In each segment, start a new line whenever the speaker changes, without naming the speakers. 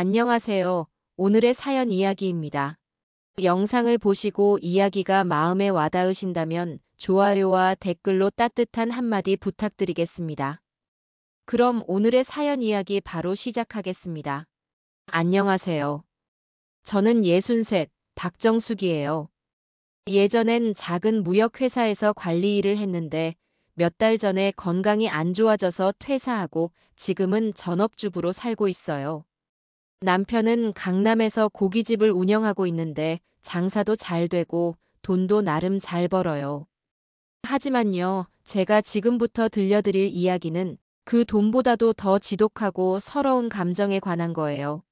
안녕하세요. 오늘의 사연 이야기입니다. 영상을 보시고 이야기가 마음에 와닿으신다면 좋아요와 댓글로 따뜻한 한마디 부탁드리겠습니다. 그럼 오늘의 사연 이야기 바로 시작하겠습니다. 안녕하세요. 저는 63, 박정숙이에요. 예전엔 작은 무역회사에서 관리 일을 했는데 몇 달 전에 건강이 안 좋아져서 퇴사하고 지금은 전업주부로 살고 있어요. 남편은 강남에서 고깃집을 운영하고 있는데 장사도 잘 되고 돈도 나름 잘 벌어요. 하지만요, 제가 지금부터 들려드릴 이야기는 그 돈보다도 더 지독하고 서러운 감정에 관한 거예요.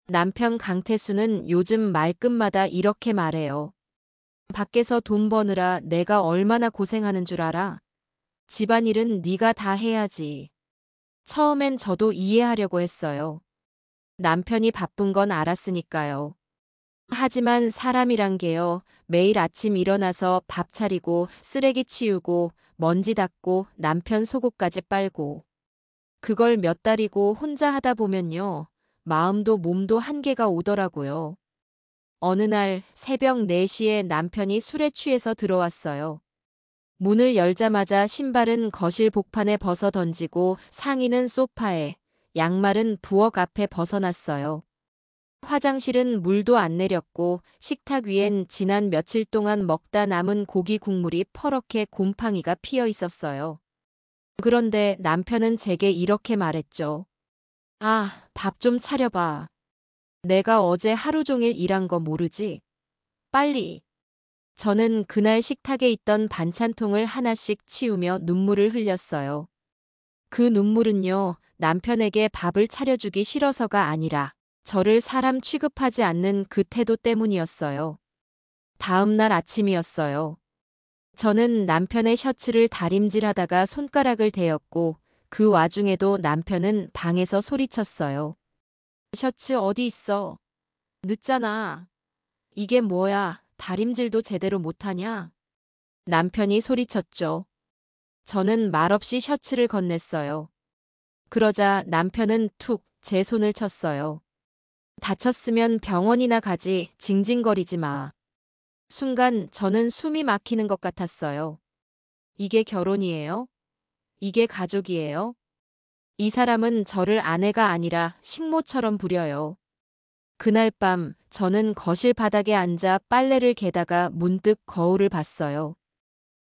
남편 강태수는 요즘 말끝마다 이렇게 말해요. 밖에서 돈 버느라 내가 얼마나 고생하는 줄 알아? 집안일은 네가 다 해야지. 처음엔 저도 이해하려고 했어요. 남편이 바쁜 건 알았으니까요. 하지만 사람이란 게요, 매일 아침 일어나서 밥 차리고 쓰레기 치우고 먼지 닦고 남편 속옷까지 빨고 그걸 몇 달이고 혼자 하다 보면요, 마음도 몸도 한계가 오더라고요. 어느 날 새벽 4시에 남편이 술에 취해서 들어왔어요. 문을 열자마자 신발은 거실 복판에 벗어 던지고 상의는 소파에, 양말은 부엌 앞에 벗어놨어요. 화장실은 물도 안 내렸고 식탁 위엔 지난 며칠 동안 먹다 남은 고기 국물이 퍼렇게 곰팡이가 피어 있었어요. 그런데 남편은 제게 이렇게 말했죠. 아, 밥 좀 차려봐. 내가 어제 하루 종일 일한 거 모르지? 빨리. 저는 그날 식탁에 있던 반찬통을 하나씩 치우며 눈물을 흘렸어요. 그 눈물은요, 남편에게 밥을 차려주기 싫어서가 아니라 저를 사람 취급하지 않는 그 태도 때문이었어요. 다음 날 아침이었어요. 저는 남편의 셔츠를 다림질하다가 손가락을 대었고 그 와중에도 남편은 방에서 소리쳤어요. 셔츠 어디 있어? 늦잖아. 이게 뭐야? 다림질도 제대로 못하냐? 남편이 소리쳤죠. 저는 말없이 셔츠를 건넸어요. 그러자 남편은 툭 제 손을 쳤어요. 다쳤으면 병원이나 가지, 징징거리지 마. 순간 저는 숨이 막히는 것 같았어요. 이게 결혼이에요? 이게 가족이에요? 이 사람은 저를 아내가 아니라 식모처럼 부려요. 그날 밤 저는 거실 바닥에 앉아 빨래를 개다가 문득 거울을 봤어요.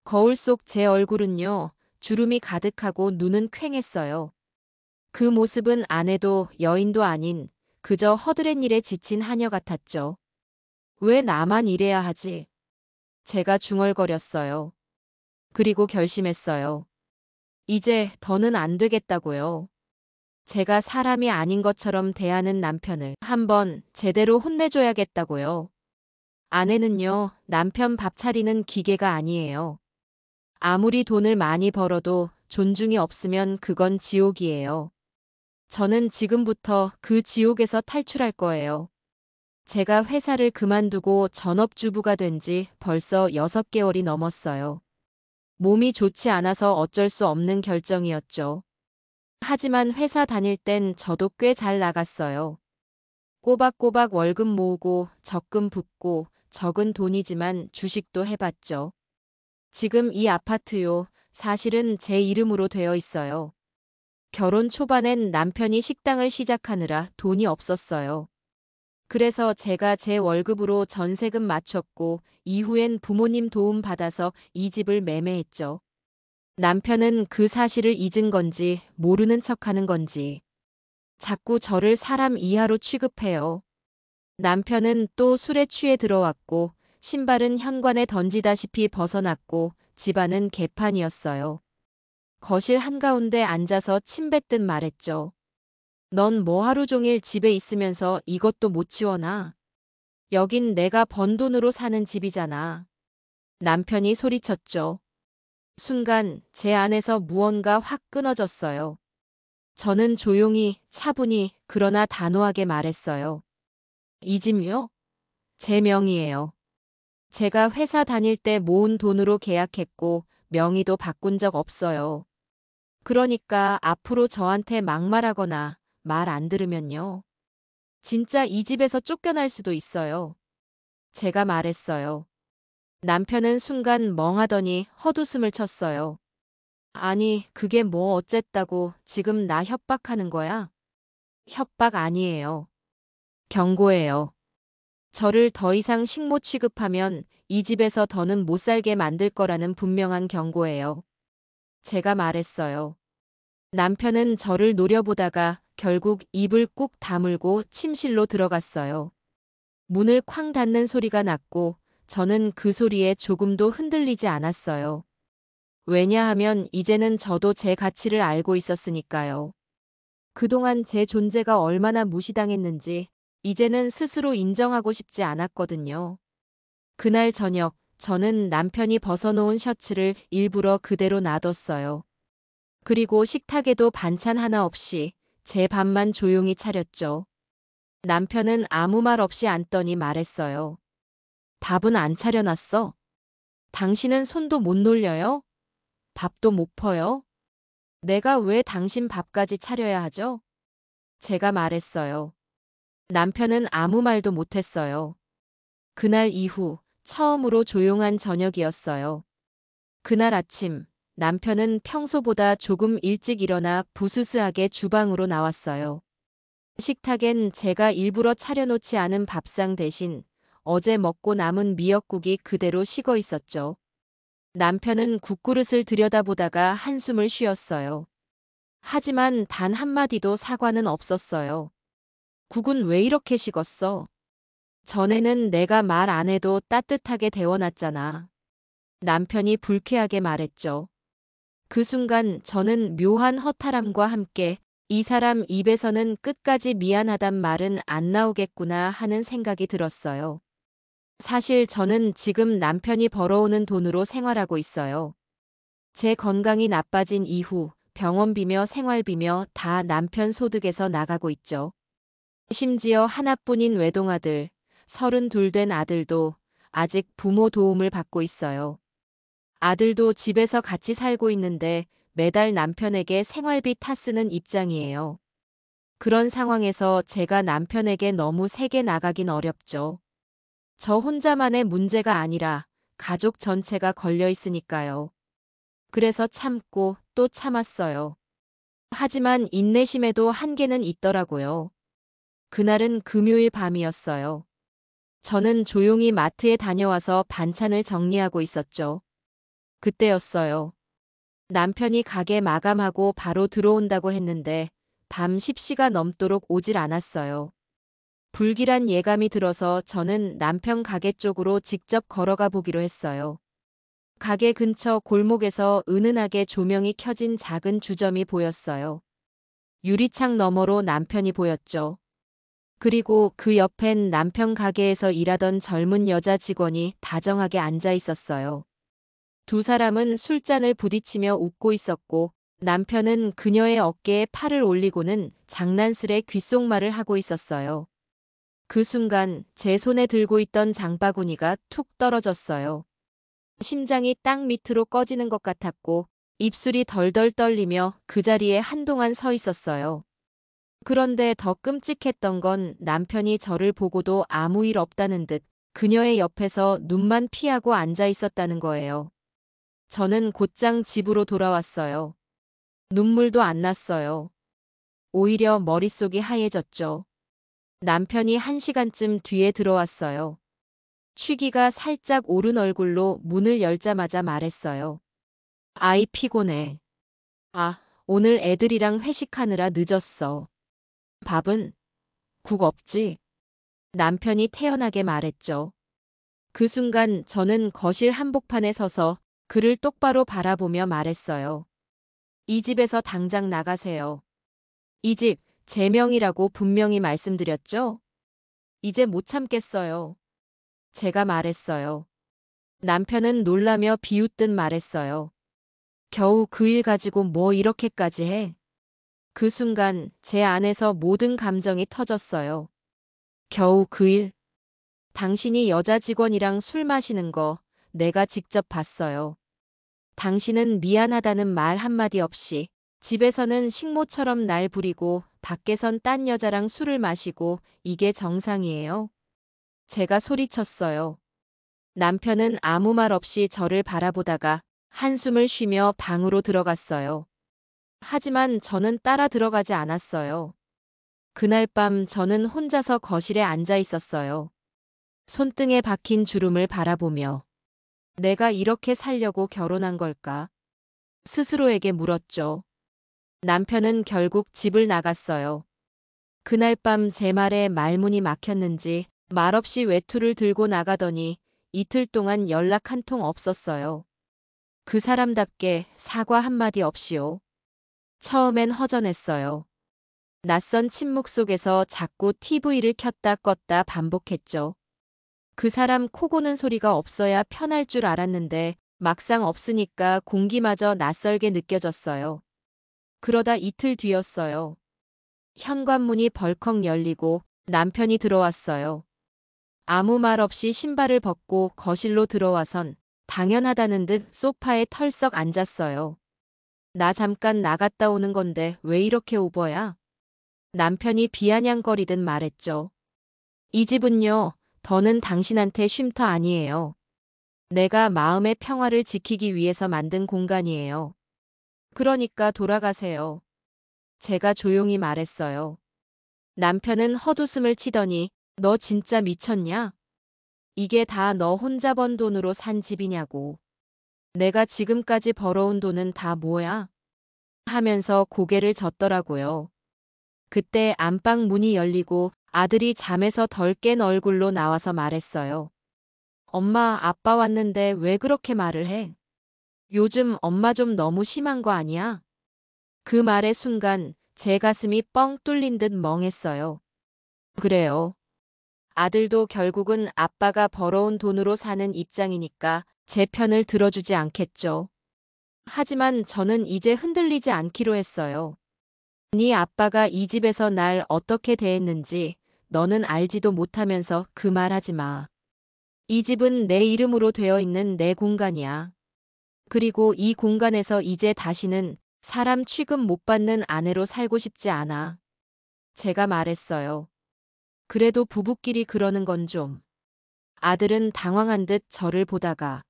거울 속 제 얼굴은요, 주름이 가득하고 눈은 퀭했어요. 그 모습은 아내도 여인도 아닌 그저 허드렛 일에 지친 하녀 같았죠. 왜 나만 이래야 하지? 제가 중얼거렸어요. 그리고 결심했어요. 이제 더는 안 되겠다고요. 제가 사람이 아닌 것처럼 대하는 남편을 한번 제대로 혼내줘야겠다고요. 아내는요, 남편 밥 차리는 기계가 아니에요. 아무리 돈을 많이 벌어도 존중이 없으면 그건 지옥이에요. 저는 지금부터 그 지옥에서 탈출할 거예요. 제가 회사를 그만두고 전업주부가 된 지 벌써 6개월이 넘었어요. 몸이 좋지 않아서 어쩔 수 없는 결정이었죠. 하지만 회사 다닐 땐 저도 꽤 잘 나갔어요. 꼬박꼬박 월급 모으고 적금 붓고 적은 돈이지만 주식도 해봤죠. 지금 이 아파트요, 사실은 제 이름으로 되어 있어요. 결혼 초반엔 남편이 식당을 시작하느라 돈이 없었어요. 그래서 제가 제 월급으로 전세금 맞췄고 이후엔 부모님 도움 받아서 이 집을 매매했죠. 남편은 그 사실을 잊은 건지 모르는 척하는 건지 자꾸 저를 사람 이하로 취급해요. 남편은 또 술에 취해 들어왔고 신발은 현관에 던지다시피 벗어났고 집안은 개판이었어요. 거실 한가운데 앉아서 침 뱉듯 말했죠. 넌 뭐 하루 종일 집에 있으면서 이것도 못 치워놔? 여긴 내가 번 돈으로 사는 집이잖아. 남편이 소리쳤죠. 순간 제 안에서 무언가 확 끊어졌어요. 저는 조용히, 차분히, 그러나 단호하게 말했어요. 이 집요? 제 명의예요. 제가 회사 다닐 때 모은 돈으로 계약했고 명의도 바꾼 적 없어요. 그러니까 앞으로 저한테 막말하거나 말 안 들으면요. 진짜 이 집에서 쫓겨날 수도 있어요. 제가 말했어요. 남편은 순간 멍하더니 헛웃음을 쳤어요. 아니, 그게 뭐 어쨌다고 지금 나 협박하는 거야? 협박 아니에요. 경고예요. 저를 더 이상 식모 취급하면 이 집에서 더는 못 살게 만들 거라는 분명한 경고예요. 제가 말했어요. 남편은 저를 노려보다가 결국 입을 꾹 다물고 침실로 들어갔어요. 문을 쾅 닫는 소리가 났고 저는 그 소리에 조금도 흔들리지 않았어요. 왜냐하면 이제는 저도 제 가치를 알고 있었으니까요. 그동안 제 존재가 얼마나 무시당했는지 이제는 스스로 인정하고 싶지 않았거든요. 그날 저녁 저는 남편이 벗어놓은 셔츠를 일부러 그대로 놔뒀어요. 그리고 식탁에도 반찬 하나 없이 제 밥만 조용히 차렸죠. 남편은 아무 말 없이 앉더니 말했어요. 밥은 안 차려놨어? 당신은 손도 못 놀려요? 밥도 못 퍼요? 내가 왜 당신 밥까지 차려야 하죠? 제가 말했어요. 남편은 아무 말도 못했어요. 그날 이후 처음으로 조용한 저녁이었어요. 그날 아침 남편은 평소보다 조금 일찍 일어나 부스스하게 주방으로 나왔어요. 식탁엔 제가 일부러 차려놓지 않은 밥상 대신 어제 먹고 남은 미역국이 그대로 식어 있었죠. 남편은 국그릇을 들여다보다가 한숨을 쉬었어요. 하지만 단 한마디도 사과는 없었어요. 국은 왜 이렇게 식었어? 전에는 내가 말 안 해도 따뜻하게 데워놨잖아. 남편이 불쾌하게 말했죠. 그 순간 저는 묘한 허탈함과 함께 이 사람 입에서는 끝까지 미안하단 말은 안 나오겠구나 하는 생각이 들었어요. 사실 저는 지금 남편이 벌어오는 돈으로 생활하고 있어요. 제 건강이 나빠진 이후 병원비며 생활비며 다 남편 소득에서 나가고 있죠. 심지어 하나뿐인 외동아들, 32 된 아들도 아직 부모 도움을 받고 있어요. 아들도 집에서 같이 살고 있는데 매달 남편에게 생활비 탓쓰는 입장이에요. 그런 상황에서 제가 남편에게 너무 세게 나가긴 어렵죠. 저 혼자만의 문제가 아니라 가족 전체가 걸려 있으니까요. 그래서 참고 또 참았어요. 하지만 인내심에도 한계는 있더라고요. 그날은 금요일 밤이었어요. 저는 조용히 마트에 다녀와서 반찬을 정리하고 있었죠. 그때였어요. 남편이 가게 마감하고 바로 들어온다고 했는데 밤 10시가 넘도록 오질 않았어요. 불길한 예감이 들어서 저는 남편 가게 쪽으로 직접 걸어가 보기로 했어요. 가게 근처 골목에서 은은하게 조명이 켜진 작은 주점이 보였어요. 유리창 너머로 남편이 보였죠. 그리고 그 옆엔 남편 가게에서 일하던 젊은 여자 직원이 다정하게 앉아 있었어요. 두 사람은 술잔을 부딪히며 웃고 있었고 남편은 그녀의 어깨에 팔을 올리고는 장난스레 귓속말을 하고 있었어요. 그 순간 제 손에 들고 있던 장바구니가 툭 떨어졌어요. 심장이 땅 밑으로 꺼지는 것 같았고 입술이 덜덜 떨리며 그 자리에 한동안 서 있었어요. 그런데 더 끔찍했던 건 남편이 저를 보고도 아무 일 없다는 듯 그녀의 옆에서 눈만 피하고 앉아 있었다는 거예요. 저는 곧장 집으로 돌아왔어요. 눈물도 안 났어요. 오히려 머릿속이 하얘졌죠. 남편이 1시간쯤 뒤에 들어왔어요. 취기가 살짝 오른 얼굴로 문을 열자마자 말했어요. 아이 피곤해. 아, 오늘 애들이랑 회식하느라 늦었어. 밥은? 국 없지? 남편이 태연하게 말했죠. 그 순간 저는 거실 한복판에 서서 그를 똑바로 바라보며 말했어요. 이 집에서 당장 나가세요. 이 집, 제 명이라고 분명히 말씀드렸죠? 이제 못 참겠어요. 제가 말했어요. 남편은 놀라며 비웃듯 말했어요. 겨우 그 일 가지고 뭐 이렇게까지 해? 그 순간 제 안에서 모든 감정이 터졌어요. 겨우 그 일? 당신이 여자 직원이랑 술 마시는 거 내가 직접 봤어요. 당신은 미안하다는 말 한마디 없이 집에서는 식모처럼 날 부리고 밖에선 딴 여자랑 술을 마시고 이게 정상이에요? 제가 소리쳤어요. 남편은 아무 말 없이 저를 바라보다가 한숨을 쉬며 방으로 들어갔어요. 하지만 저는 따라 들어가지 않았어요. 그날 밤 저는 혼자서 거실에 앉아 있었어요. 손등에 박힌 주름을 바라보며 내가 이렇게 살려고 결혼한 걸까? 스스로에게 물었죠. 남편은 결국 집을 나갔어요. 그날 밤 제 말에 말문이 막혔는지 말없이 외투를 들고 나가더니 이틀 동안 연락 한 통 없었어요. 그 사람답게 사과 한마디 없이요. 처음엔 허전했어요. 낯선 침묵 속에서 자꾸 TV를 켰다 껐다 반복했죠. 그 사람 코 고는 소리가 없어야 편할 줄 알았는데 막상 없으니까 공기마저 낯설게 느껴졌어요. 그러다 이틀 뒤였어요. 현관문이 벌컥 열리고 남편이 들어왔어요. 아무 말 없이 신발을 벗고 거실로 들어와선 당연하다는 듯 소파에 털썩 앉았어요. 나 잠깐 나갔다 오는 건데 왜 이렇게 오버야? 남편이 비아냥거리듯 말했죠. 이 집은요, 더는 당신한테 쉼터 아니에요. 내가 마음의 평화를 지키기 위해서 만든 공간이에요. 그러니까 돌아가세요. 제가 조용히 말했어요. 남편은 헛웃음을 치더니 너 진짜 미쳤냐? 이게 다 너 혼자 번 돈으로 산 집이냐고. 내가 지금까지 벌어온 돈은 다 뭐야? 하면서 고개를 젓더라고요. 그때 안방 문이 열리고 아들이 잠에서 덜 깬 얼굴로 나와서 말했어요. 엄마, 아빠 왔는데 왜 그렇게 말을 해? 요즘 엄마 좀 너무 심한 거 아니야? 그 말의 순간 제 가슴이 뻥 뚫린 듯 멍했어요. 그래요. 아들도 결국은 아빠가 벌어온 돈으로 사는 입장이니까 제 편을 들어주지 않겠죠. 하지만 저는 이제 흔들리지 않기로 했어요. 네 아빠가 이 집에서 날 어떻게 대했는지 너는 알지도 못하면서 그 말 하지 마. 이 집은 내 이름으로 되어 있는 내 공간이야. 그리고 이 공간에서 이제 다시는 사람 취급 못 받는 아내로 살고 싶지 않아. 제가 말했어요. 그래도 부부끼리 그러는 건 좀. 아들은 당황한 듯 저를 보다가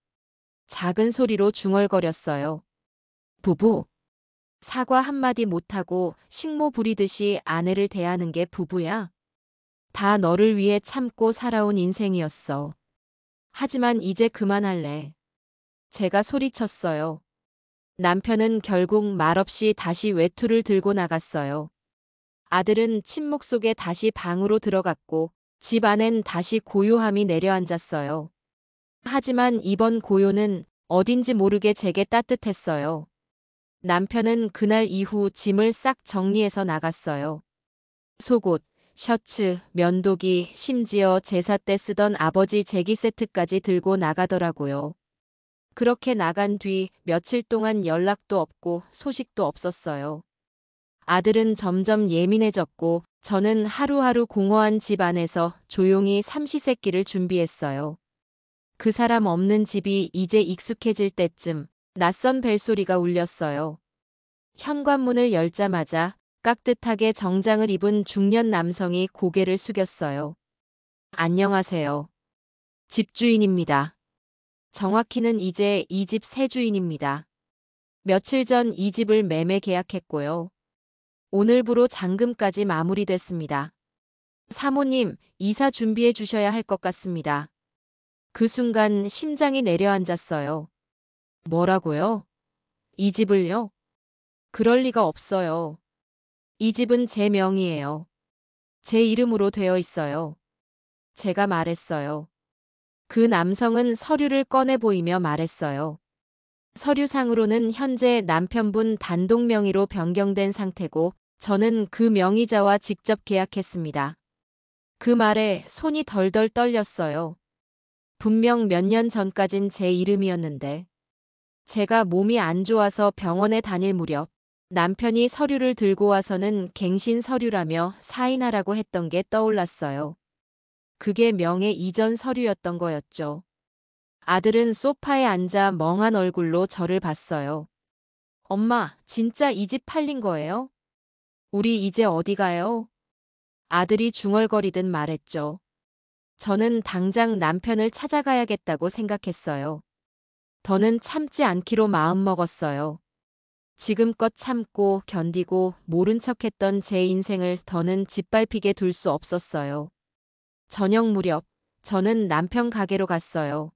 작은 소리로 중얼거렸어요. 부부. 사과 한마디 못하고 식모 부리듯이 아내를 대하는 게 부부야? 다 너를 위해 참고 살아온 인생이었어. 하지만 이제 그만할래. 제가 소리쳤어요. 남편은 결국 말없이 다시 외투를 들고 나갔어요. 아들은 침묵 속에 다시 방으로 들어갔고 집 안엔 다시 고요함이 내려앉았어요. 하지만 이번 고요는 어딘지 모르게 제게 따뜻했어요. 남편은 그날 이후 짐을 싹 정리해서 나갔어요. 속옷, 셔츠, 면도기, 심지어 제사 때 쓰던 아버지 제기 세트까지 들고 나가더라고요. 그렇게 나간 뒤 며칠 동안 연락도 없고 소식도 없었어요. 아들은 점점 예민해졌고 저는 하루하루 공허한 집 안에서 조용히 삼시세끼를 준비했어요. 그 사람 없는 집이 이제 익숙해질 때쯤 낯선 벨소리가 울렸어요. 현관문을 열자마자 깍듯하게 정장을 입은 중년 남성이 고개를 숙였어요. 안녕하세요. 집주인입니다. 정확히는 이제 이 집 새 주인입니다. 며칠 전 이 집을 매매 계약했고요. 오늘부로 잔금까지 마무리됐습니다. 사모님, 이사 준비해 주셔야 할 것 같습니다. 그 순간 심장이 내려앉았어요. 뭐라고요? 이 집을요? 그럴 리가 없어요. 이 집은 제 명의예요. 제 이름으로 되어 있어요. 제가 말했어요. 그 남성은 서류를 꺼내 보이며 말했어요. 서류상으로는 현재 남편분 단독 명의로 변경된 상태고 저는 그 명의자와 직접 계약했습니다. 그 말에 손이 덜덜 떨렸어요. 분명 몇 년 전까진 제 이름이었는데 제가 몸이 안 좋아서 병원에 다닐 무렵 남편이 서류를 들고 와서는 갱신 서류라며 사인하라고 했던 게 떠올랐어요. 그게 명예 이전 서류였던 거였죠. 아들은 소파에 앉아 멍한 얼굴로 저를 봤어요. 엄마, 진짜 이 집 팔린 거예요? 우리 이제 어디 가요? 아들이 중얼거리듯 말했죠. 저는 당장 남편을 찾아가야겠다고 생각했어요. 더는 참지 않기로 마음먹었어요. 지금껏 참고 견디고 모른 척했던 제 인생을 더는 짓밟히게 둘 수 없었어요. 저녁 무렵, 저는 남편 가게로 갔어요.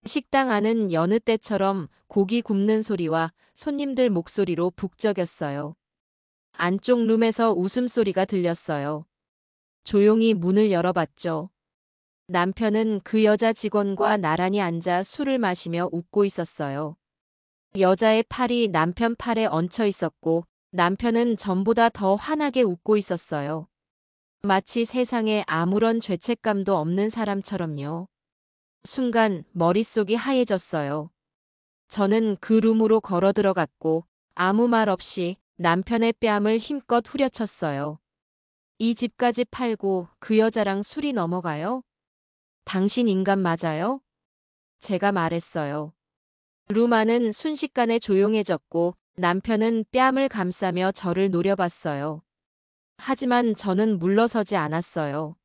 식당 안은 여느 때처럼 고기 굽는 소리와 손님들 목소리로 북적였어요. 안쪽 룸에서 웃음소리가 들렸어요. 조용히 문을 열어봤죠. 남편은 그 여자 직원과 나란히 앉아 술을 마시며 웃고 있었어요. 여자의 팔이 남편 팔에 얹혀 있었고 남편은 전보다 더 환하게 웃고 있었어요. 마치 세상에 아무런 죄책감도 없는 사람처럼요. 순간 머릿속이 하얘졌어요. 저는 그 룸으로 걸어 들어갔고 아무 말 없이 남편의 뺨을 힘껏 후려쳤어요. 이 집까지 팔고 그 여자랑 술이 넘어가요? 당신 인간 맞아요? 제가 말했어요. 룸 안은 순식간에 조용해졌고 남편은 뺨을 감싸며 저를 노려봤어요. 하지만 저는 물러서지 않았어요.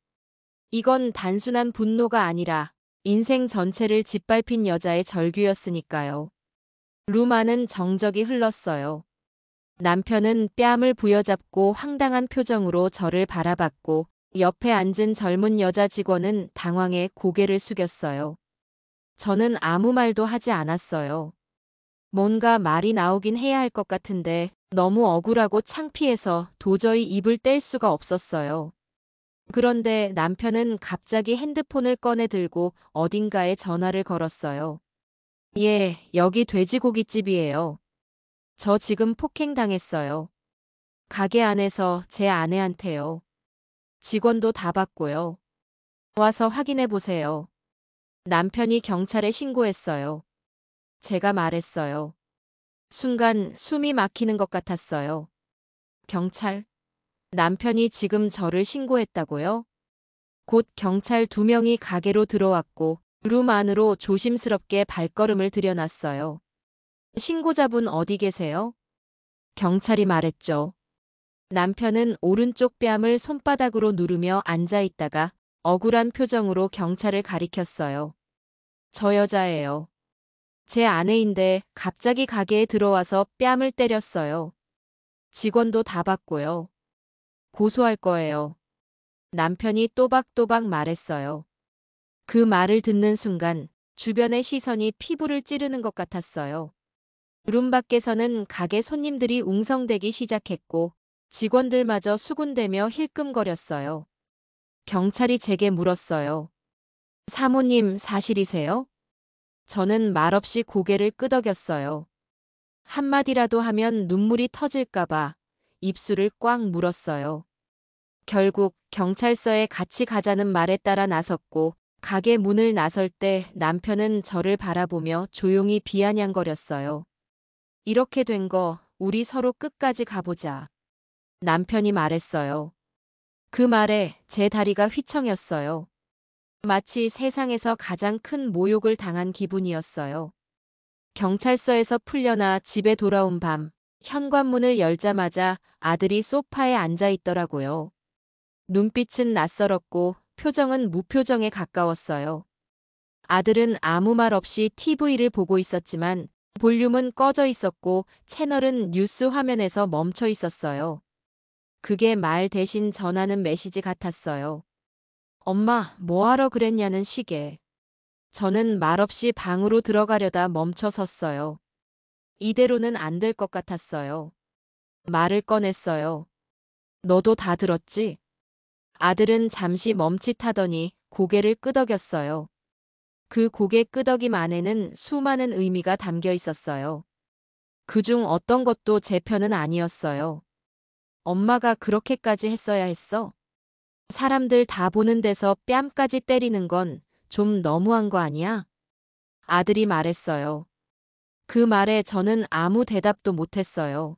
이건 단순한 분노가 아니라 인생 전체를 짓밟힌 여자의 절규였으니까요. 룸 안은 정적이 흘렀어요. 남편은 뺨을 부여잡고 황당한 표정으로 저를 바라봤고 옆에 앉은 젊은 여자 직원은 당황해 고개를 숙였어요. 저는 아무 말도 하지 않았어요. 뭔가 말이 나오긴 해야 할 것 같은데 너무 억울하고 창피해서 도저히 입을 뗄 수가 없었어요. 그런데 남편은 갑자기 핸드폰을 꺼내 들고 어딘가에 전화를 걸었어요. 예, 여기 돼지고깃집이에요. 저 지금 폭행당했어요. 가게 안에서 제 아내한테요. 직원도 다 봤고요. 와서 확인해 보세요. 남편이 경찰에 신고했어요. 제가 말했어요. 순간 숨이 막히는 것 같았어요. 경찰? 남편이 지금 저를 신고했다고요? 곧 경찰 2명이 가게로 들어왔고 룸 안으로 조심스럽게 발걸음을 들여놨어요. 신고자분 어디 계세요? 경찰이 말했죠. 남편은 오른쪽 뺨을 손바닥으로 누르며 앉아 있다가 억울한 표정으로 경찰을 가리켰어요. 저 여자예요. 제 아내인데 갑자기 가게에 들어와서 뺨을 때렸어요. 직원도 다 봤고요. 고소할 거예요. 남편이 또박또박 말했어요. 그 말을 듣는 순간 주변의 시선이 피부를 찌르는 것 같았어요. 룸 밖에서는 가게 손님들이 웅성대기 시작했고 직원들마저 수군대며 힐끔거렸어요. 경찰이 제게 물었어요. 사모님 사실이세요? 저는 말없이 고개를 끄덕였어요. 한마디라도 하면 눈물이 터질까봐 입술을 꽉 물었어요. 결국 경찰서에 같이 가자는 말에 따라 나섰고 가게 문을 나설 때 남편은 저를 바라보며 조용히 비아냥거렸어요. 이렇게 된 거 우리 서로 끝까지 가보자. 남편이 말했어요. 그 말에 제 다리가 휘청였어요. 마치 세상에서 가장 큰 모욕을 당한 기분이었어요. 경찰서에서 풀려나 집에 돌아온 밤, 현관문을 열자마자 아들이 소파에 앉아 있더라고요. 눈빛은 낯설었고 표정은 무표정에 가까웠어요. 아들은 아무 말 없이 TV를 보고 있었지만 볼륨은 꺼져 있었고 채널은 뉴스 화면에서 멈춰 있었어요. 그게 말 대신 전하는 메시지 같았어요. 엄마, 뭐하러 그랬냐는 식의. 저는 말없이 방으로 들어가려다 멈춰 섰어요. 이대로는 안 될 것 같았어요. 말을 꺼냈어요. 너도 다 들었지? 아들은 잠시 멈칫하더니 고개를 끄덕였어요. 그 고개 끄덕임 안에는 수많은 의미가 담겨 있었어요. 그중 어떤 것도 제 편은 아니었어요. 엄마가 그렇게까지 했어야 했어? 사람들 다 보는 데서 뺨까지 때리는 건 좀 너무한 거 아니야? 아들이 말했어요. 그 말에 저는 아무 대답도 못했어요.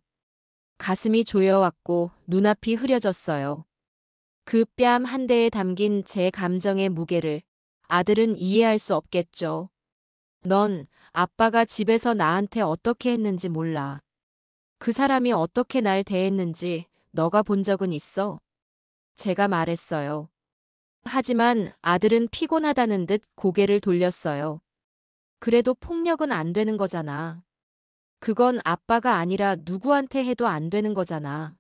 가슴이 조여왔고 눈앞이 흐려졌어요. 그 뺨 한 대에 담긴 제 감정의 무게를 아들은 이해할 수 없겠죠. 넌 아빠가 집에서 나한테 어떻게 했는지 몰라. 그 사람이 어떻게 날 대했는지 너가 본 적은 있어? 제가 말했어요. 하지만 아들은 피곤하다는 듯 고개를 돌렸어요. 그래도 폭력은 안 되는 거잖아. 그건 아빠가 아니라 누구한테 해도 안 되는 거잖아.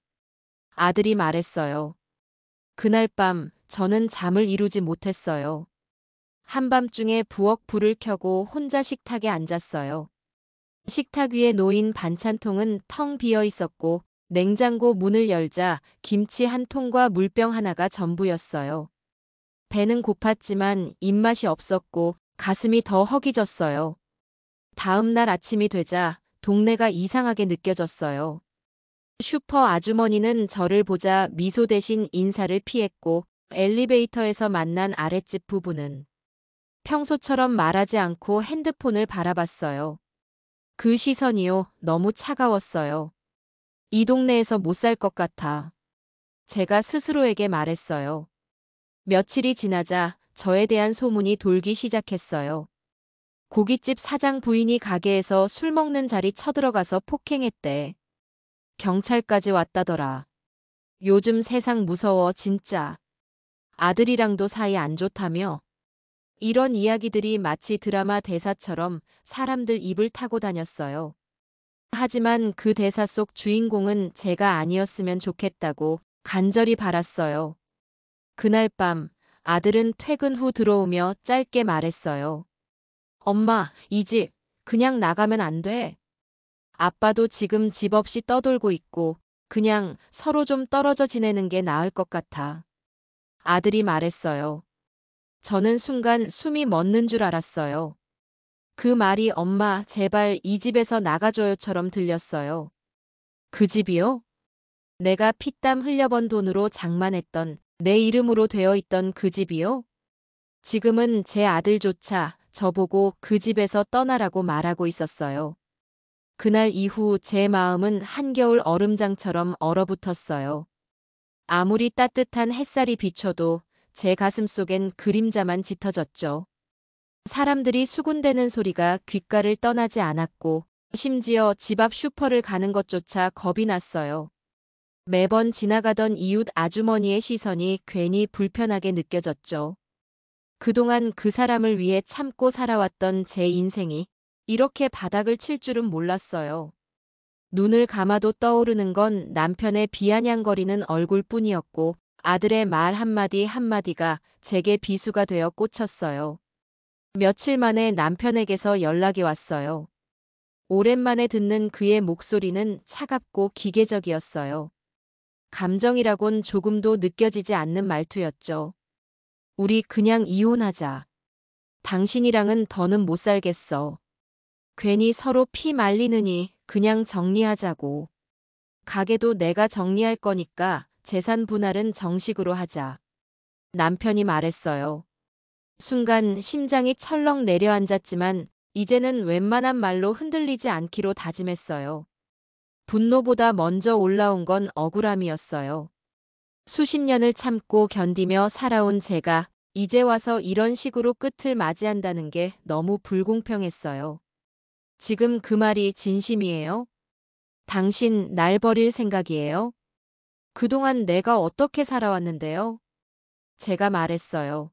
아들이 말했어요. 그날 밤 저는 잠을 이루지 못했어요. 한밤중에 부엌 불을 켜고 혼자 식탁에 앉았어요. 식탁 위에 놓인 반찬통은 텅 비어 있었고 냉장고 문을 열자 김치 한 통과 물병 하나가 전부였어요. 배는 고팠지만 입맛이 없었고 가슴이 더 허기졌어요. 다음 날 아침이 되자 동네가 이상하게 느껴졌어요. 슈퍼 아주머니는 저를 보자 미소 대신 인사를 피했고 엘리베이터에서 만난 아랫집 부부는 평소처럼 말하지 않고 핸드폰을 바라봤어요. 그 시선이요, 너무 차가웠어요. 이 동네에서 못 살 것 같아. 제가 스스로에게 말했어요. 며칠이 지나자 저에 대한 소문이 돌기 시작했어요. 고깃집 사장 부인이 가게에서 술 먹는 자리 쳐들어가서 폭행했대. 경찰까지 왔다더라. 요즘 세상 무서워 진짜. 아들이랑도 사이 안 좋다며. 이런 이야기들이 마치 드라마 대사처럼 사람들 입을 타고 다녔어요. 하지만 그 대사 속 주인공은 제가 아니었으면 좋겠다고 간절히 바랐어요. 그날 밤 아들은 퇴근 후 들어오며 짧게 말했어요. 엄마, 이 집 그냥 나가면 안 돼. 아빠도 지금 집 없이 떠돌고 있고 그냥 서로 좀 떨어져 지내는 게 나을 것 같아. 아들이 말했어요. 저는 순간 숨이 멎는 줄 알았어요. 그 말이 엄마, 제발 이 집에서 나가줘요처럼 들렸어요. 그 집이요? 내가 피땀 흘려번 돈으로 장만했던 내 이름으로 되어 있던 그 집이요? 지금은 제 아들조차 저보고 그 집에서 떠나라고 말하고 있었어요. 그날 이후 제 마음은 한겨울 얼음장처럼 얼어붙었어요. 아무리 따뜻한 햇살이 비춰도 제 가슴 속엔 그림자만 짙어졌죠. 사람들이 수군대는 소리가 귓가를 떠나지 않았고 심지어 집 앞 슈퍼를 가는 것조차 겁이 났어요. 매번 지나가던 이웃 아주머니의 시선이 괜히 불편하게 느껴졌죠. 그동안 그 사람을 위해 참고 살아왔던 제 인생이 이렇게 바닥을 칠 줄은 몰랐어요. 눈을 감아도 떠오르는 건 남편의 비아냥거리는 얼굴뿐이었고 아들의 말 한마디 한마디가 제게 비수가 되어 꽂혔어요. 며칠 만에 남편에게서 연락이 왔어요. 오랜만에 듣는 그의 목소리는 차갑고 기계적이었어요. 감정이라곤 조금도 느껴지지 않는 말투였죠. 우리 그냥 이혼하자. 당신이랑은 더는 못 살겠어. 괜히 서로 피 말리느니 그냥 정리하자고. 가게도 내가 정리할 거니까 재산 분할은 정식으로 하자. 남편이 말했어요. 순간 심장이 철렁 내려앉았지만 이제는 웬만한 말로 흔들리지 않기로 다짐했어요. 분노보다 먼저 올라온 건 억울함이었어요. 수십 년을 참고 견디며 살아온 제가 이제 와서 이런 식으로 끝을 맞이한다는 게 너무 불공평했어요. 지금 그 말이 진심이에요? 당신 날 버릴 생각이에요? 그동안 내가 어떻게 살아왔는데요? 제가 말했어요.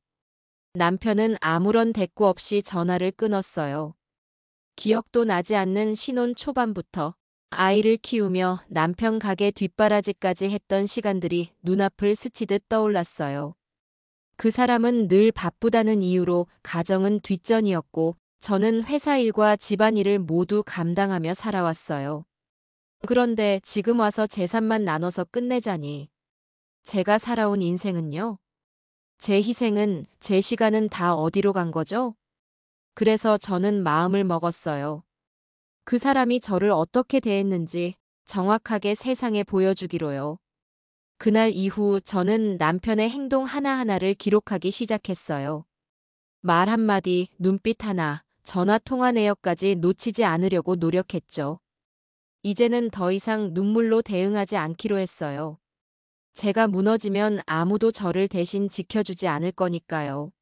남편은 아무런 대꾸 없이 전화를 끊었어요. 기억도 나지 않는 신혼 초반부터 아이를 키우며 남편 가게 뒷바라지까지 했던 시간들이 눈앞을 스치듯 떠올랐어요. 그 사람은 늘 바쁘다는 이유로 가정은 뒷전이었고 저는 회사 일과 집안일을 모두 감당하며 살아왔어요. 그런데 지금 와서 재산만 나눠서 끝내자니 제가 살아온 인생은요? 제 희생은, 제 시간은 다 어디로 간 거죠? 그래서 저는 마음을 먹었어요. 그 사람이 저를 어떻게 대했는지 정확하게 세상에 보여주기로요. 그날 이후 저는 남편의 행동 하나하나를 기록하기 시작했어요. 말 한마디, 눈빛 하나, 전화 통화 내역까지 놓치지 않으려고 노력했죠. 이제는 더 이상 눈물로 대응하지 않기로 했어요. 제가 무너지면 아무도 저를 대신 지켜주지 않을 거니까요.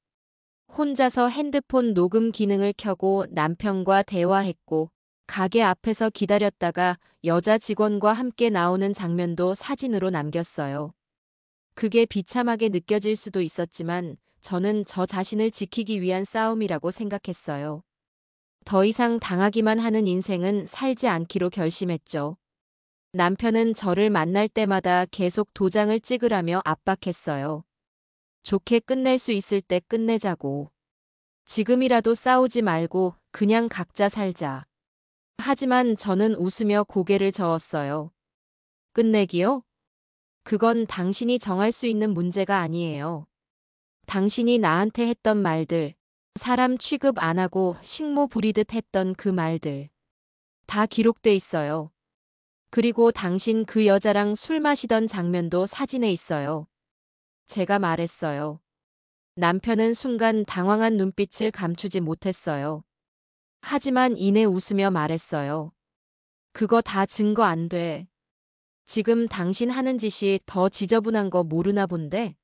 혼자서 핸드폰 녹음 기능을 켜고 남편과 대화했고 가게 앞에서 기다렸다가 여자 직원과 함께 나오는 장면도 사진으로 남겼어요. 그게 비참하게 느껴질 수도 있었지만 저는 저 자신을 지키기 위한 싸움이라고 생각했어요. 더 이상 당하기만 하는 인생은 살지 않기로 결심했죠. 남편은 저를 만날 때마다 계속 도장을 찍으라며 압박했어요. 좋게 끝낼 수 있을 때 끝내자고. 지금이라도 싸우지 말고 그냥 각자 살자. 하지만 저는 웃으며 고개를 저었어요. 끝내기요? 그건 당신이 정할 수 있는 문제가 아니에요. 당신이 나한테 했던 말들, 사람 취급 안 하고 식모 부리듯 했던 그 말들. 다 기록돼 있어요. 그리고 당신 그 여자랑 술 마시던 장면도 사진에 있어요. 제가 말했어요. 남편은 순간 당황한 눈빛을 감추지 못했어요. 하지만 이내 웃으며 말했어요. 그거 다 증거 안 돼. 지금 당신 하는 짓이 더 지저분한 거 모르나 본데?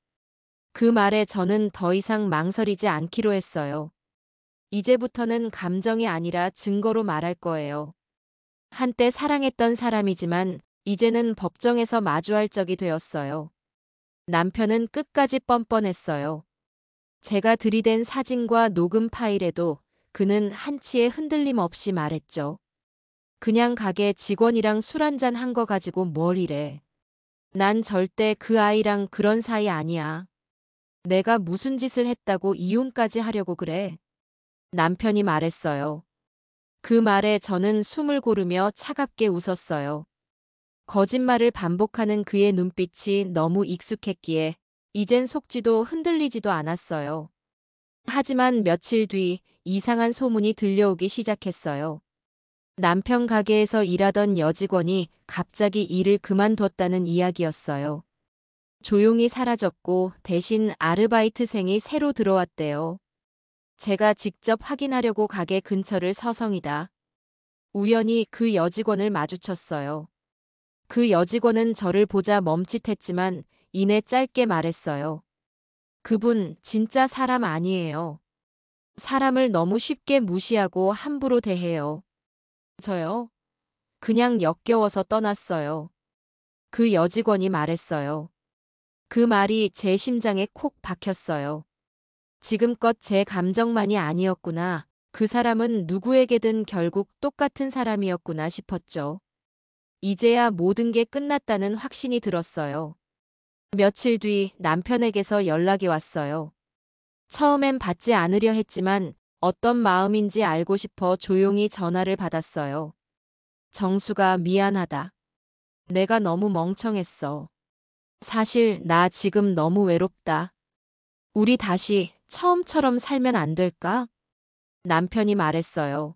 그 말에 저는 더 이상 망설이지 않기로 했어요. 이제부터는 감정이 아니라 증거로 말할 거예요. 한때 사랑했던 사람이지만 이제는 법정에서 마주할 적이 되었어요. 남편은 끝까지 뻔뻔했어요. 제가 들이댄 사진과 녹음 파일에도 그는 한치의 흔들림 없이 말했죠. 그냥 가게 직원이랑 술 한잔 한 거 가지고 뭘 이래. 난 절대 그 아이랑 그런 사이 아니야. 내가 무슨 짓을 했다고 이혼까지 하려고 그래. 남편이 말했어요. 그 말에 저는 숨을 고르며 차갑게 웃었어요. 거짓말을 반복하는 그의 눈빛이 너무 익숙했기에 이젠 속지도 흔들리지도 않았어요. 하지만 며칠 뒤 이상한 소문이 들려오기 시작했어요. 남편 가게에서 일하던 여직원이 갑자기 일을 그만뒀다는 이야기였어요. 조용히 사라졌고 대신 아르바이트생이 새로 들어왔대요. 제가 직접 확인하려고 가게 근처를 서성이다 우연히 그 여직원을 마주쳤어요. 그 여직원은 저를 보자 멈칫했지만 이내 짧게 말했어요. 그분 진짜 사람 아니에요. 사람을 너무 쉽게 무시하고 함부로 대해요. 저요? 그냥 역겨워서 떠났어요. 그 여직원이 말했어요. 그 말이 제 심장에 콕 박혔어요. 지금껏 제 감정만이 아니었구나. 그 사람은 누구에게든 결국 똑같은 사람이었구나 싶었죠. 이제야 모든 게 끝났다는 확신이 들었어요. 며칠 뒤 남편에게서 연락이 왔어요. 처음엔 받지 않으려 했지만 어떤 마음인지 알고 싶어 조용히 전화를 받았어요. 정수가 미안하다. 내가 너무 멍청했어. 사실 나 지금 너무 외롭다. 우리 다시 처음처럼 살면 안 될까? 남편이 말했어요.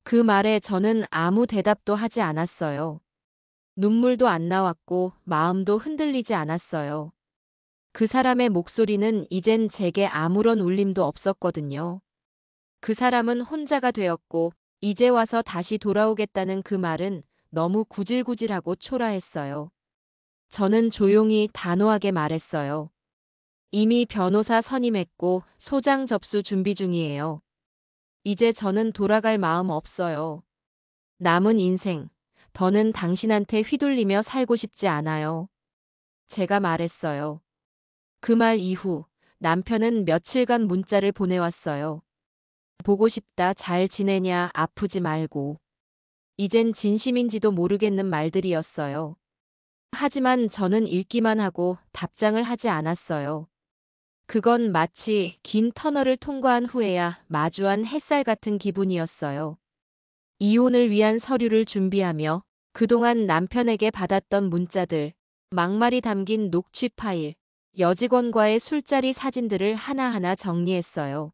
그 말에 저는 아무 대답도 하지 않았어요. 눈물도 안 나왔고 마음도 흔들리지 않았어요. 그 사람의 목소리는 이젠 제게 아무런 울림도 없었거든요. 그 사람은 혼자가 되었고 이제 와서 다시 돌아오겠다는 그 말은 너무 구질구질하고 초라했어요. 저는 조용히 단호하게 말했어요. 이미 변호사 선임했고 소장 접수 준비 중이에요. 이제 저는 돌아갈 마음 없어요. 남은 인생, 더는 당신한테 휘둘리며 살고 싶지 않아요. 제가 말했어요. 그 말 이후 남편은 며칠간 문자를 보내왔어요. 보고 싶다, 잘 지내냐, 아프지 말고. 이젠 진심인지도 모르겠는 말들이었어요. 하지만 저는 읽기만 하고 답장을 하지 않았어요. 그건 마치 긴 터널을 통과한 후에야 마주한 햇살 같은 기분이었어요. 이혼을 위한 서류를 준비하며 그동안 남편에게 받았던 문자들, 막말이 담긴 녹취 파일, 여직원과의 술자리 사진들을 하나하나 정리했어요.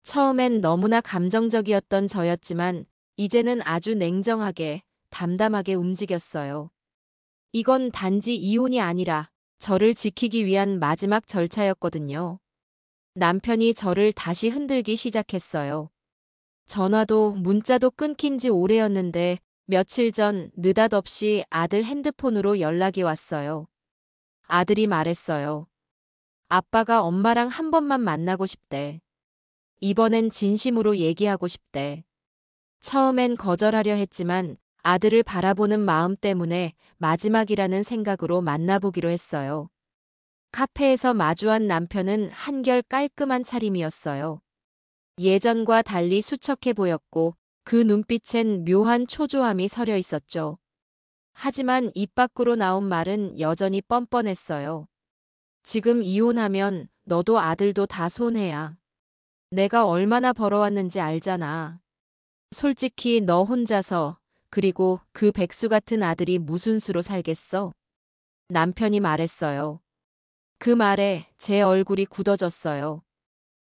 처음엔 너무나 감정적이었던 저였지만 이제는 아주 냉정하게, 담담하게 움직였어요. 이건 단지 이혼이 아니라 저를 지키기 위한 마지막 절차였거든요. 남편이 저를 다시 흔들기 시작했어요. 전화도 문자도 끊긴 지 오래였는데 며칠 전 느닷없이 아들 핸드폰으로 연락이 왔어요. 아들이 말했어요. 아빠가 엄마랑 한 번만 만나고 싶대. 이번엔 진심으로 얘기하고 싶대. 처음엔 거절하려 했지만 아들을 바라보는 마음 때문에 마지막이라는 생각으로 만나보기로 했어요. 카페에서 마주한 남편은 한결 깔끔한 차림이었어요. 예전과 달리 수척해 보였고 그 눈빛엔 묘한 초조함이 서려 있었죠. 하지만 입 밖으로 나온 말은 여전히 뻔뻔했어요. 지금 이혼하면 너도 아들도 다 손해야. 내가 얼마나 벌어왔는지 알잖아. 솔직히 너 혼자서, 그리고 그 백수 같은 아들이 무슨 수로 살겠어? 남편이 말했어요. 그 말에 제 얼굴이 굳어졌어요.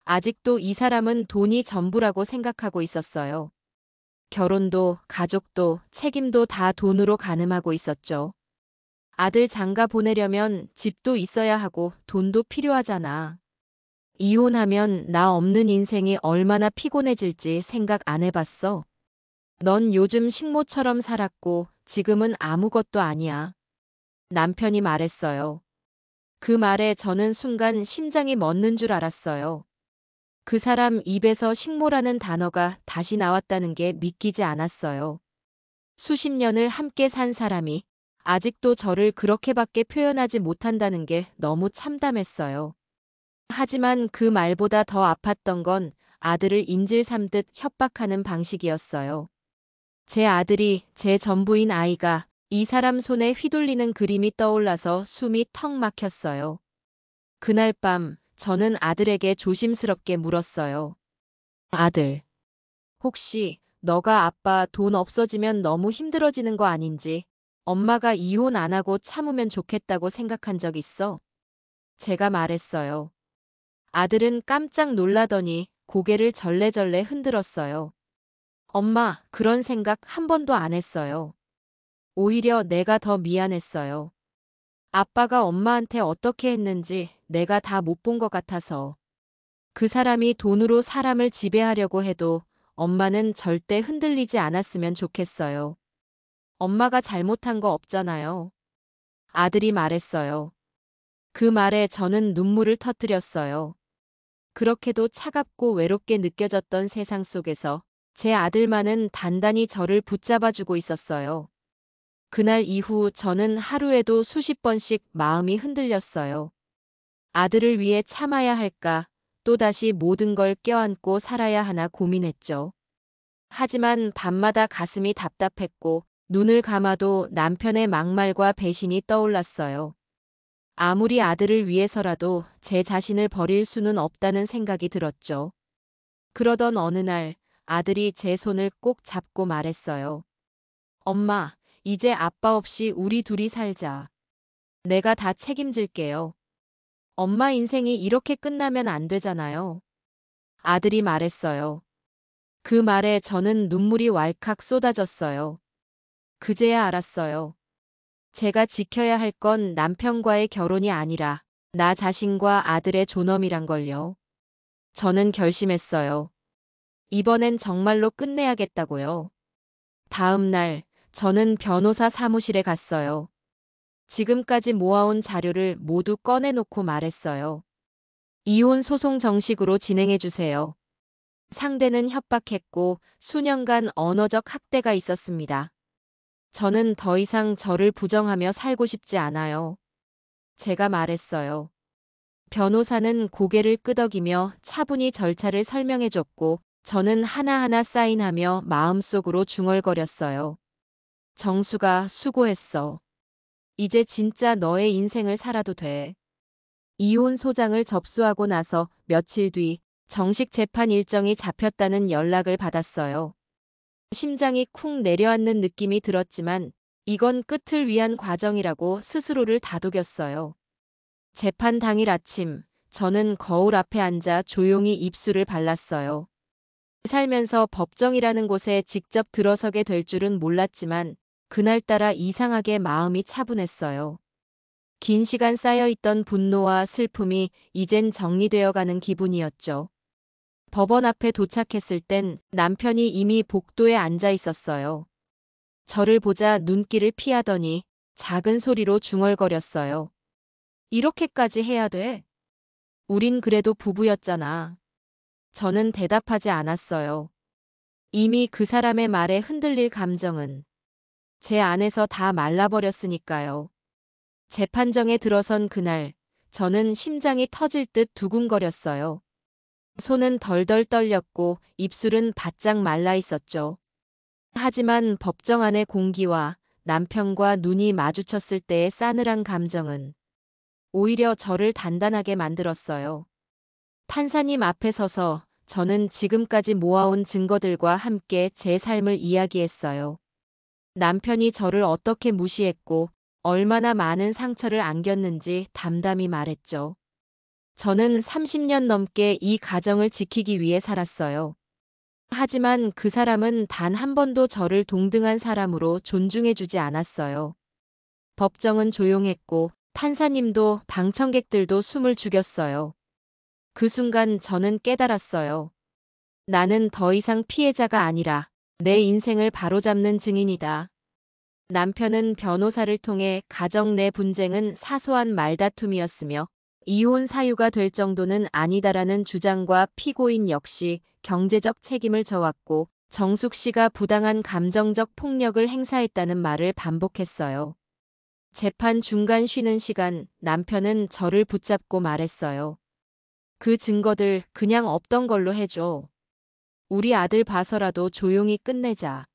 아직도 이 사람은 돈이 전부라고 생각하고 있었어요. 결혼도, 가족도, 책임도 다 돈으로 가늠하고 있었죠. 아들 장가 보내려면 집도 있어야 하고 돈도 필요하잖아. 이혼하면 나 없는 인생이 얼마나 피곤해질지 생각 안 해봤어? 넌 요즘 식모처럼 살았고 지금은 아무것도 아니야. 남편이 말했어요. 그 말에 저는 순간 심장이 멎는 줄 알았어요. 그 사람 입에서 식모라는 단어가 다시 나왔다는 게 믿기지 않았어요. 수십 년을 함께 산 사람이 아직도 저를 그렇게밖에 표현하지 못한다는 게 너무 참담했어요. 하지만 그 말보다 더 아팠던 건 아들을 인질 삼듯 협박하는 방식이었어요. 제 아들이, 제 전부인 아이가 이 사람 손에 휘둘리는 그림이 떠올라서 숨이 턱 막혔어요. 그날 밤 저는 아들에게 조심스럽게 물었어요. 아들, 혹시 너가 아빠 돈 없어지면 너무 힘들어지는 거 아닌지, 엄마가 이혼 안 하고 참으면 좋겠다고 생각한 적 있어? 제가 말했어요. 아들은 깜짝 놀라더니 고개를 절레절레 흔들었어요. 엄마, 그런 생각 한 번도 안 했어요. 오히려 내가 더 미안했어요. 아빠가 엄마한테 어떻게 했는지 내가 다 못 본 것 같아서. 그 사람이 돈으로 사람을 지배하려고 해도 엄마는 절대 흔들리지 않았으면 좋겠어요. 엄마가 잘못한 거 없잖아요. 아들이 말했어요. 그 말에 저는 눈물을 터뜨렸어요. 그렇게도 차갑고 외롭게 느껴졌던 세상 속에서 제 아들만은 단단히 저를 붙잡아주고 있었어요. 그날 이후 저는 하루에도 수십 번씩 마음이 흔들렸어요. 아들을 위해 참아야 할까, 또다시 모든 걸 껴안고 살아야 하나 고민했죠. 하지만 밤마다 가슴이 답답했고 눈을 감아도 남편의 막말과 배신이 떠올랐어요. 아무리 아들을 위해서라도 제 자신을 버릴 수는 없다는 생각이 들었죠. 그러던 어느 날 아들이 제 손을 꼭 잡고 말했어요. 엄마, 이제 아빠 없이 우리 둘이 살자. 내가 다 책임질게요. 엄마 인생이 이렇게 끝나면 안 되잖아요. 아들이 말했어요. 그 말에 저는 눈물이 왈칵 쏟아졌어요. 그제야 알았어요. 제가 지켜야 할 건 남편과의 결혼이 아니라 나 자신과 아들의 존엄이란 걸요. 저는 결심했어요. 이번엔 정말로 끝내야겠다고요. 다음 날 저는 변호사 사무실에 갔어요. 지금까지 모아온 자료를 모두 꺼내놓고 말했어요. 이혼 소송 정식으로 진행해주세요. 상대는 협박했고 수년간 언어적 학대가 있었습니다. 저는 더 이상 저를 부정하며 살고 싶지 않아요. 제가 말했어요. 변호사는 고개를 끄덕이며 차분히 절차를 설명해줬고 저는 하나하나 사인하며 마음속으로 중얼거렸어요. 정수가 수고했어. 이제 진짜 너의 인생을 살아도 돼. 이혼 소장을 접수하고 나서 며칠 뒤 정식 재판 일정이 잡혔다는 연락을 받았어요. 심장이 쿵 내려앉는 느낌이 들었지만 이건 끝을 위한 과정이라고 스스로를 다독였어요. 재판 당일 아침, 저는 거울 앞에 앉아 조용히 입술을 발랐어요. 살면서 법정이라는 곳에 직접 들어서게 될 줄은 몰랐지만 그날따라 이상하게 마음이 차분했어요. 긴 시간 쌓여있던 분노와 슬픔이 이젠 정리되어 가는 기분이었죠. 법원 앞에 도착했을 땐 남편이 이미 복도에 앉아 있었어요. 저를 보자 눈길을 피하더니 작은 소리로 중얼거렸어요. 이렇게까지 해야 돼? 우린 그래도 부부였잖아. 저는 대답하지 않았어요. 이미 그 사람의 말에 흔들릴 감정은 제 안에서 다 말라버렸으니까요. 재판정에 들어선 그날, 저는 심장이 터질 듯 두근거렸어요. 손은 덜덜 떨렸고 입술은 바짝 말라 있었죠. 하지만 법정 안의 공기와 남편과 눈이 마주쳤을 때의 싸늘한 감정은 오히려 저를 단단하게 만들었어요. 판사님 앞에 서서 저는 지금까지 모아온 증거들과 함께 제 삶을 이야기했어요. 남편이 저를 어떻게 무시했고 얼마나 많은 상처를 안겼는지 담담히 말했죠. 저는 30년 넘게 이 가정을 지키기 위해 살았어요. 하지만 그 사람은 단 한 번도 저를 동등한 사람으로 존중해주지 않았어요. 법정은 조용했고 판사님도 방청객들도 숨을 죽였어요. 그 순간 저는 깨달았어요. 나는 더 이상 피해자가 아니라 내 인생을 바로잡는 증인이다. 남편은 변호사를 통해 가정 내 분쟁은 사소한 말다툼이었으며 이혼 사유가 될 정도는 아니다라는 주장과 피고인 역시 경제적 책임을 져왔고 정숙 씨가 부당한 감정적 폭력을 행사했다는 말을 반복했어요. 재판 중간 쉬는 시간 남편은 저를 붙잡고 말했어요. 그 증거들 그냥 없던 걸로 해줘. 우리 아들 봐서라도 조용히 끝내자.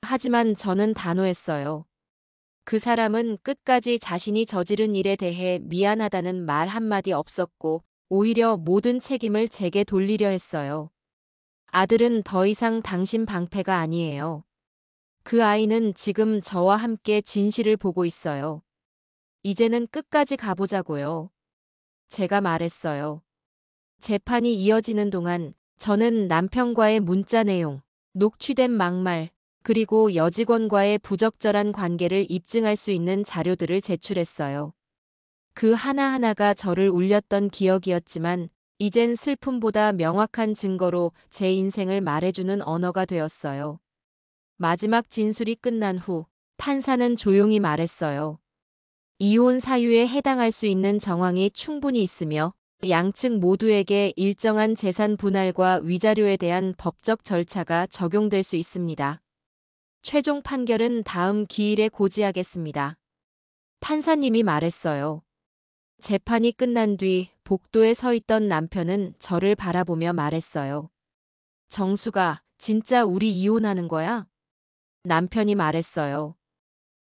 하지만 저는 단호했어요. 그 사람은 끝까지 자신이 저지른 일에 대해 미안하다는 말 한마디 없었고 오히려 모든 책임을 제게 돌리려 했어요. 아들은 더 이상 당신 방패가 아니에요. 그 아이는 지금 저와 함께 진실을 보고 있어요. 이제는 끝까지 가보자고요. 제가 말했어요. 재판이 이어지는 동안 저는 남편과의 문자 내용, 녹취된 막말, 그리고 여직원과의 부적절한 관계를 입증할 수 있는 자료들을 제출했어요. 그 하나하나가 저를 울렸던 기억이었지만 이젠 슬픔보다 명확한 증거로 제 인생을 말해주는 언어가 되었어요. 마지막 진술이 끝난 후 판사는 조용히 말했어요. 이혼 사유에 해당할 수 있는 정황이 충분히 있으며 양측 모두에게 일정한 재산 분할과 위자료에 대한 법적 절차가 적용될 수 있습니다. 최종 판결은 다음 기일에 고지하겠습니다. 판사님이 말했어요. 재판이 끝난 뒤 복도에 서 있던 남편은 저를 바라보며 말했어요. 정수가 진짜 우리 이혼하는 거야? 남편이 말했어요.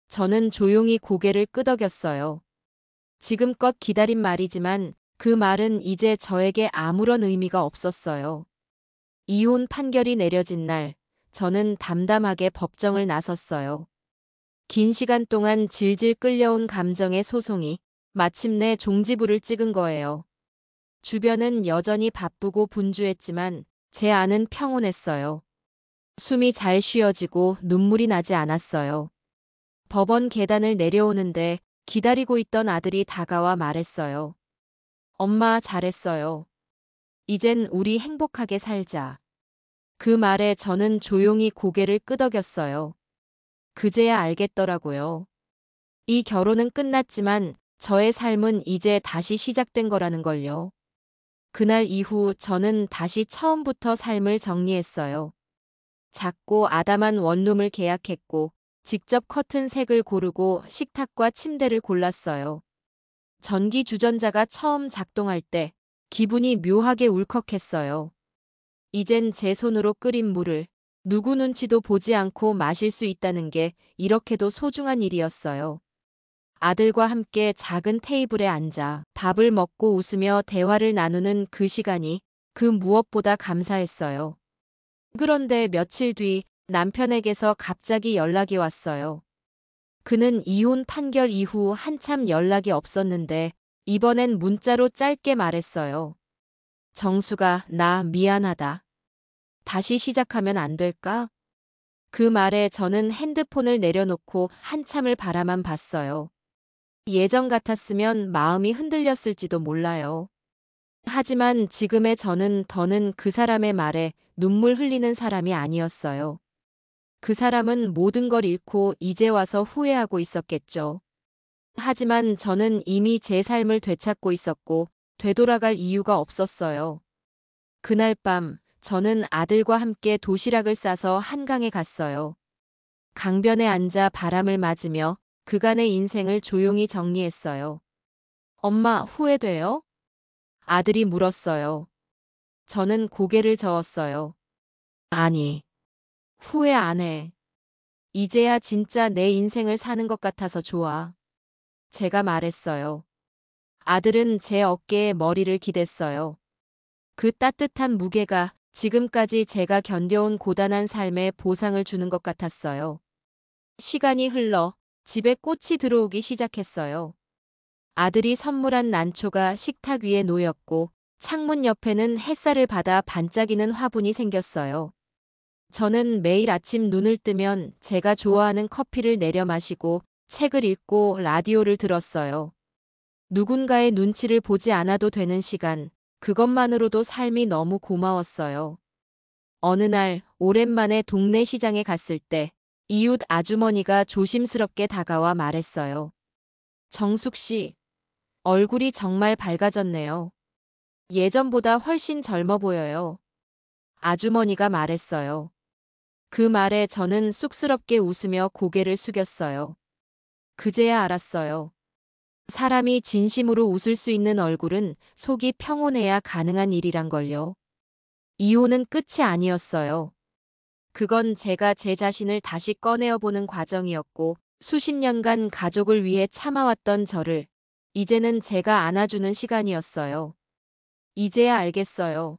저는 조용히 고개를 끄덕였어요. 지금껏 기다린 말이지만 그 말은 이제 저에게 아무런 의미가 없었어요. 이혼 판결이 내려진 날, 저는 담담하게 법정을 나섰어요. 긴 시간 동안 질질 끌려온 감정의 소송이 마침내 종지부를 찍은 거예요. 주변은 여전히 바쁘고 분주했지만 제 안은 평온했어요. 숨이 잘 쉬어지고 눈물이 나지 않았어요. 법원 계단을 내려오는데 기다리고 있던 아들이 다가와 말했어요. 엄마 잘했어요. 이젠 우리 행복하게 살자. 그 말에 저는 조용히 고개를 끄덕였어요. 그제야 알겠더라고요. 이 결혼은 끝났지만 저의 삶은 이제 다시 시작된 거라는 걸요. 그날 이후 저는 다시 처음부터 삶을 정리했어요. 작고 아담한 원룸을 계약했고 직접 커튼 색을 고르고 식탁과 침대를 골랐어요. 전기 주전자가 처음 작동할 때 기분이 묘하게 울컥했어요. 이젠 제 손으로 끓인 물을 누구 눈치도 보지 않고 마실 수 있다는 게 이렇게도 소중한 일이었어요. 아들과 함께 작은 테이블에 앉아 밥을 먹고 웃으며 대화를 나누는 그 시간이 그 무엇보다 감사했어요. 그런데 며칠 뒤 남편에게서 갑자기 연락이 왔어요. 그는 이혼 판결 이후 한참 연락이 없었는데 이번엔 문자로 짧게 말했어요. 정수가 나 미안하다. 다시 시작하면 안 될까? 그 말에 저는 핸드폰을 내려놓고 한참을 바라만 봤어요. 예전 같았으면 마음이 흔들렸을지도 몰라요. 하지만 지금의 저는 더는 그 사람의 말에 눈물 흘리는 사람이 아니었어요. 그 사람은 모든 걸 잃고 이제 와서 후회하고 있었겠죠. 하지만 저는 이미 제 삶을 되찾고 있었고 되돌아갈 이유가 없었어요. 그날 밤 저는 아들과 함께 도시락을 싸서 한강에 갔어요. 강변에 앉아 바람을 맞으며 그간의 인생을 조용히 정리했어요. 엄마, 후회돼요? 아들이 물었어요. 저는 고개를 저었어요. 아니, 후회 안 해. 이제야 진짜 내 인생을 사는 것 같아서 좋아. 제가 말했어요. 아들은 제 어깨에 머리를 기댔어요. 그 따뜻한 무게가 지금까지 제가 견뎌온 고단한 삶에 보상을 주는 것 같았어요. 시간이 흘러 집에 꽃이 들어오기 시작했어요. 아들이 선물한 난초가 식탁 위에 놓였고 창문 옆에는 햇살을 받아 반짝이는 화분이 생겼어요. 저는 매일 아침 눈을 뜨면 제가 좋아하는 커피를 내려 마시고 책을 읽고 라디오를 들었어요. 누군가의 눈치를 보지 않아도 되는 시간, 그것만으로도 삶이 너무 고마웠어요. 어느 날 오랜만에 동네 시장에 갔을 때 이웃 아주머니가 조심스럽게 다가와 말했어요. 정숙 씨, 얼굴이 정말 밝아졌네요. 예전보다 훨씬 젊어 보여요. 아주머니가 말했어요. 그 말에 저는 쑥스럽게 웃으며 고개를 숙였어요. 그제야 알았어요. 사람이 진심으로 웃을 수 있는 얼굴은 속이 평온해야 가능한 일이란 걸요. 이혼은 끝이 아니었어요. 그건 제가 제 자신을 다시 꺼내어 보는 과정이었고, 수십 년간 가족을 위해 참아왔던 저를 이제는 제가 안아주는 시간이었어요. 이제야 알겠어요.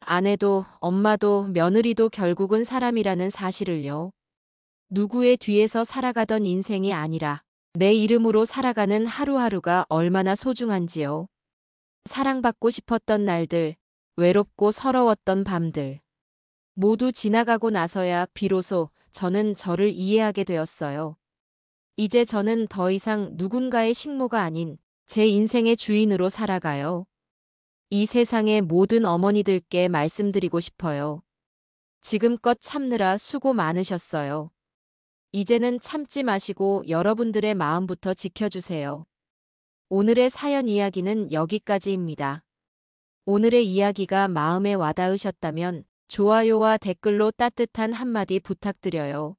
아내도 엄마도 며느리도 결국은 사람이라는 사실을요. 누구의 뒤에서 살아가던 인생이 아니라 내 이름으로 살아가는 하루하루가 얼마나 소중한지요. 사랑받고 싶었던 날들, 외롭고 서러웠던 밤들. 모두 지나가고 나서야 비로소 저는 저를 이해하게 되었어요. 이제 저는 더 이상 누군가의 식모가 아닌 제 인생의 주인으로 살아가요. 이 세상의 모든 어머니들께 말씀드리고 싶어요. 지금껏 참느라 수고 많으셨어요. 이제는 참지 마시고 여러분들의 마음부터 지켜주세요. 오늘의 사연 이야기는 여기까지입니다. 오늘의 이야기가 마음에 와닿으셨다면 좋아요와 댓글로 따뜻한 한마디 부탁드려요.